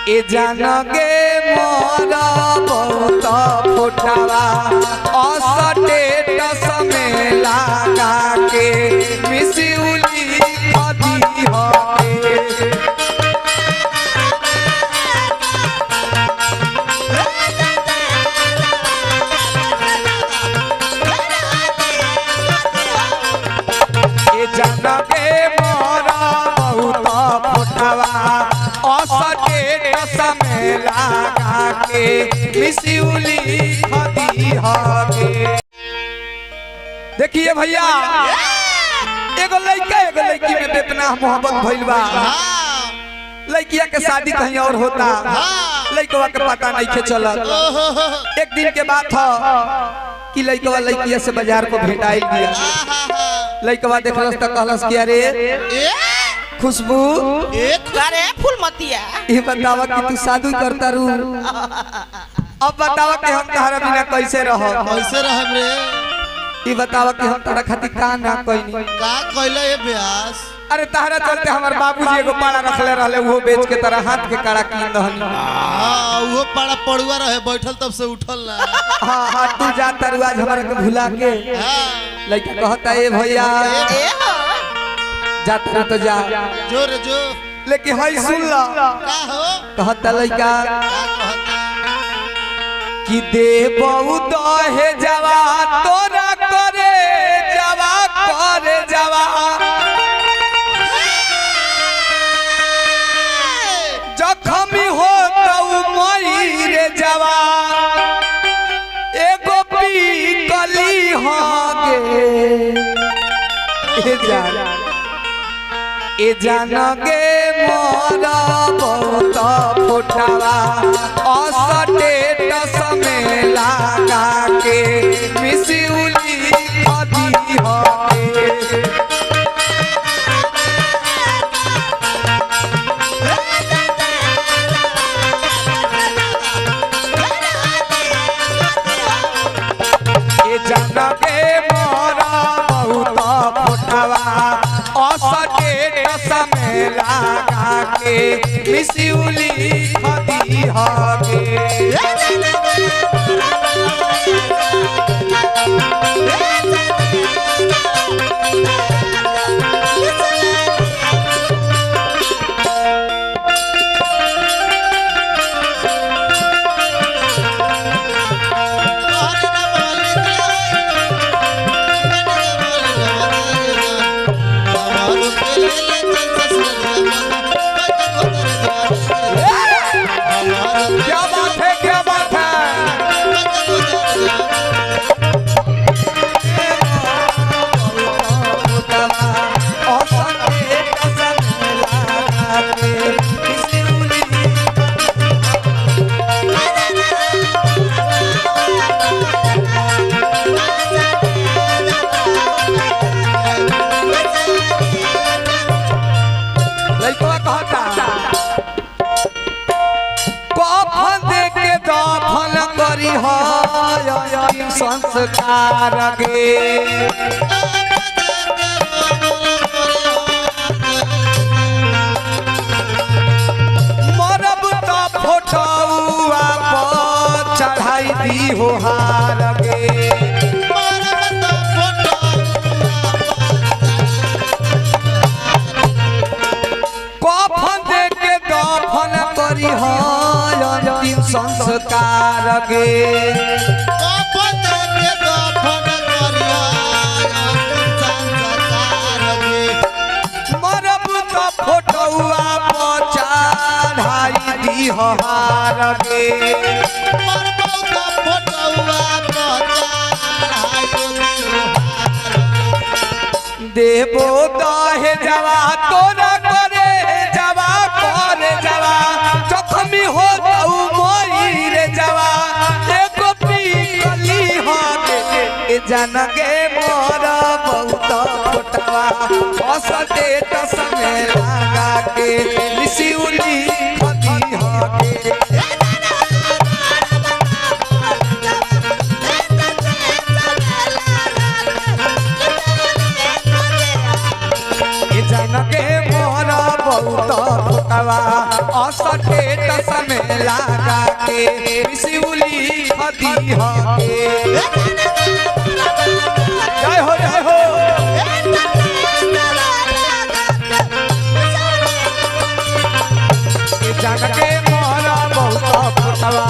ए जानगे मोरा बहुत फुटावा स्टेटस में लगा के मिसिउली खदी होके ए जानगे मोरा बहुत फुटावा स्टेटस में लगा के मिसिउली खदी होके। देखिए भैया एगो लड़की में बेपनाह मोहब्बत भइल बा। लड़किया के शादी कहीं और होता, लड़कवा के पता नहीं के चलत। एक दिन के बात था कि लड़कवा लड़किया से बाजार को भेटाइल दिया। लड़कवा देखलस त कहलस कि अरे खुशबू अरे फूलमतिया ये बतावा कि तू शादी करता रू, अब बतावा कि हम तहरा बिना कैसे रह रे। ये बतावा कि हम तारा खातिर का ना कइनी का कइले ए ब्यास। अरे तहरा चलते हमार बाबूजी एगो पाड़ा रखले रहले, वो बेच के तारा हाथ के काड़ा कीन दहनी। हां वो पाड़ा पड़ुआ रहे बैठल तब से उठल ना। हां तू जा तरु आज हमरा के भुला के। लड़का कहता ए भैया जा तू तो जा जो रे जो, लेकिन हई सुन ला का हो कहता लड़का का कहता कि देबऊ दहे जवा तोरा करे जवा जखमी हो तऊ मई रे जवा एगो पी कली होगे ए जानगे मोरा बहुत फुटावा स्टेटस में लगा के मिसिउली खदी होके। ए जानगे मोरा बहुत फुटावा स्टेटस में लगा के मिसिउली खदी होके। क्या बात है लड़का कहता कफन दे के दफन करी है संस्कार गे। मरब तो फोटोआ पर चढ़ाई दी हो हार गे। कफन दे के दफन करी है अंतिम संस्कार गे। मरब तो फोटोआ पर चढ़ाई दी हो हार गे। देबो दहे जवा तोरा करे जवा जखमी हो तऊ मोई रे जवा एको पी कली होके। जानगे मोरा बहुत फुटावा स्टेटस में लगा के मिसिउली खदी होके। जानगे मोरा बहुत फोटवा असटेटस में लगा के मिसिउली खदी हके जय हो जय हो जान के मोरा बहुत फोटवा